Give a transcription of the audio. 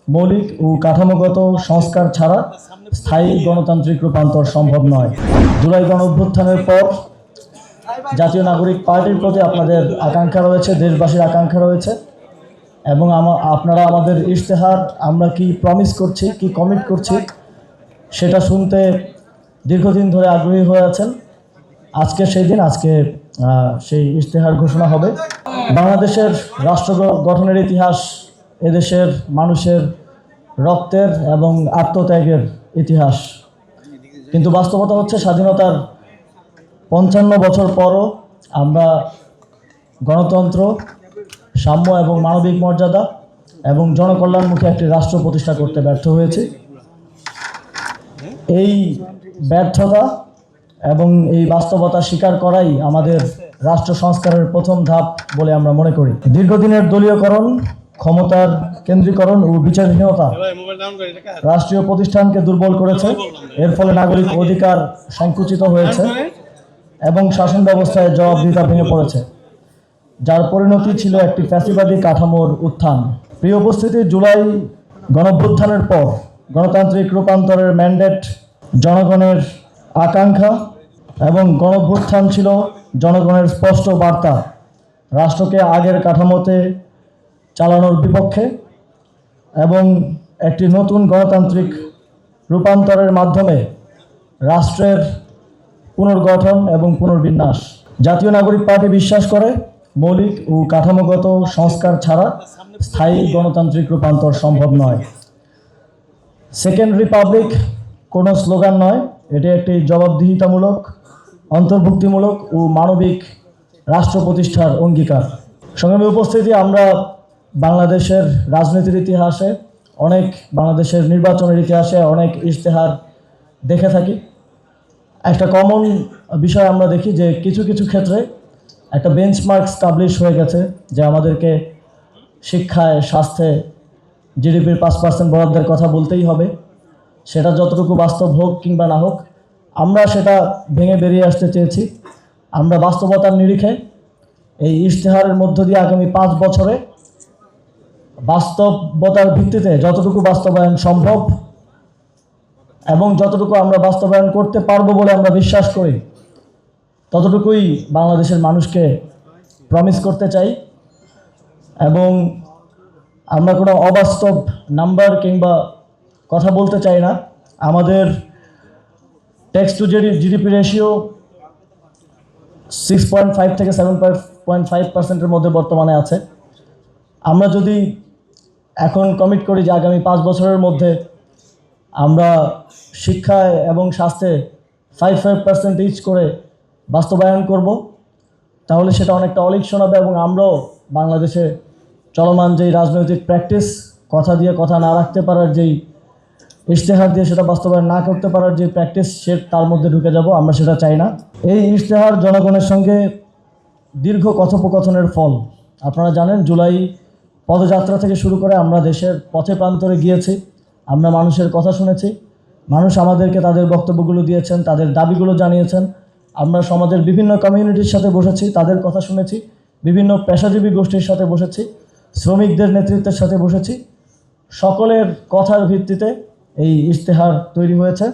মৌলিক ও কাঠামোগত সংস্কার ছাড়া স্থায়ী গণতান্ত্রিক রূপান্তর সম্ভব নয়। জুলাই গণঅভ্যুত্থানের পর জাতীয় নাগরিক পার্টির প্রতি আপনাদের আকাঙ্ক্ষা রয়েছে, দেশবাসীর আকাঙ্ক্ষা রয়েছে, এবং আপনারা আমাদের ইশতেহার আমরা কি প্রমিস করছি, কি কমিট করছি, সেটা শুনতে দীর্ঘদিন ধরে আগ্রহী হয়ে আছেন। আজকে সেই দিন, আজকে সেই ইশতেহার ঘোষণা হবে। বাংলাদেশের রাষ্ট্র গঠনের ইতিহাস এদেশের মানুষের রক্তের এবং আত্মত্যাগের ইতিহাস, কিন্তু বাস্তবতা হচ্ছে স্বাধীনতার ৫৫ বছর পরও আমরা গণতন্ত্র, সাম্য এবং মানবিক মর্যাদা এবং জনকল্যাণমুখী একটি রাষ্ট্র প্রতিষ্ঠা করতে ব্যর্থ হয়েছি। এই ব্যর্থতা এবং এই বাস্তবতা স্বীকার করাই আমাদের রাষ্ট্র সংস্কারের প্রথম ধাপ বলে আমরা মনে করি। দীর্ঘদিনের দলীয়করণ, ক্ষমতার কেন্দ্রীকরণ ও বিচারহীনতা রাষ্ট্রীয় প্রতিষ্ঠানকে দুর্বল করেছে। এর ফলে নাগরিক অধিকার সংকুচিত হয়েছে এবং শাসন ব্যবস্থায় জবাবদিহিতা ভেঙে পড়েছে, যার পরিণতি ছিল একটি ফ্যাসিবাদী কাঠামোর উত্থান। প্রিয় উপস্থিতি, জুলাই গণঅভ্যুত্থানের পর গণতান্ত্রিক রূপান্তরের ম্যান্ডেট জনগণের আকাঙ্ক্ষা, এবং গণঅভ্যুত্থান ছিল জনগণের স্পষ্ট বার্তা রাষ্ট্রকে আগের কাঠামোতে চালানোর বিপক্ষে এবং একটি নতুন গণতান্ত্রিক রূপান্তরের মাধ্যমে রাষ্ট্রের পুনর্গঠন এবং পুনর্বিন্যাস। জাতীয় নাগরিক পার্টি বিশ্বাস করে মৌলিক ও কাঠামোগত সংস্কার ছাড়া স্থায়ী গণতান্ত্রিক রূপান্তর সম্ভব নয়। সেকেন্ড রিপাবলিক কোনো স্লোগান নয়, এটি একটি জবাবদিহিতামূলক, অন্তর্ভুক্তিমূলক ও মানবিক রাষ্ট্র প্রতিষ্ঠার অঙ্গীকার। সংগ্রামী উপস্থিতি, আমরা বাংলাদেশের রাজনীতির ইতিহাসে বাংলাদেশের নির্বাচনের ইতিহাসে অনেক ইশতেহার দেখে থাকি। একটা কমন বিষয় আমরা দেখি যে কিছু কিছু ক্ষেত্রে একটা বেঞ্চমার্ক স্টাবলিশ হয়ে গেছে যে আমাদেরকে শিক্ষায়, স্বাস্থ্যে জিডিপির 5% বরাদ্দের কথা বলতেই হবে। সেটা যতটুকু বাস্তব হোক কিংবা না হোক, আমরা সেটা ভেঙে বেরিয়ে আসতে চেয়েছি। আমরা বাস্তবতার নিরিখে এই ইশতেহারের মধ্য দিয়ে আগামী 5 বছরে বাস্তবতার ভিত্তিতে যতটুকু বাস্তবায়ন সম্ভব এবং যতটুকু আমরা বাস্তবায়ন করতে পারবো বলে আমরা বিশ্বাস করি, ততটুকুই বাংলাদেশের মানুষকে প্রমিস করতে চাই। এবং আমরা কোনো অবাস্তব নাম্বার কিংবা কথা বলতে চাই না। আমাদের ট্যাক্স টু জিডিপি রেশিও 6.5 থেকে 7.5%-এর মধ্যে বর্তমানে আছে। আমরা যদি এখন কমিট করি যে আগামী 5 বছরের মধ্যে আমরা শিক্ষায় এবং স্বাস্থ্যে 5% ইচ করে বাস্তবায়ন করব, তাহলে সেটা অনেকটা অলিক শোনাবে এবং আমরাও বাংলাদেশে চলমান যেই রাজনৈতিক প্র্যাকটিস, কথা দিয়ে কথা না রাখতে পারার যেই ইশতেহার দিয়ে সেটা বাস্তবায়ন না করতে পারার যে প্র্যাকটিস, তার মধ্যে ঢুকে যাব। আমরা সেটা চাই না। এই ইশতেহার জনগণের সঙ্গে দীর্ঘ কথোপকথনের ফল। আপনারা জানেন, জুলাই পদযাত্রা থেকে শুরু করে আমরা দেশের পথে প্রান্তরে গিয়েছি, আমরা মানুষের কথা শুনেছি, মানুষ আমাদেরকে তাদের বক্তব্যগুলো দিয়েছেন, তাদের দাবিগুলো জানিয়েছেন। আমরা সমাজের বিভিন্ন কমিউনিটির সাথে বসেছি, তাদের কথা শুনেছি, বিভিন্ন পেশাজীবী গোষ্ঠীর সাথে বসেছি, শ্রমিকদের নেতৃত্বের সাথে বসেছি। সকলের কথার ভিত্তিতে এই ইশতেহার তৈরি হয়েছে।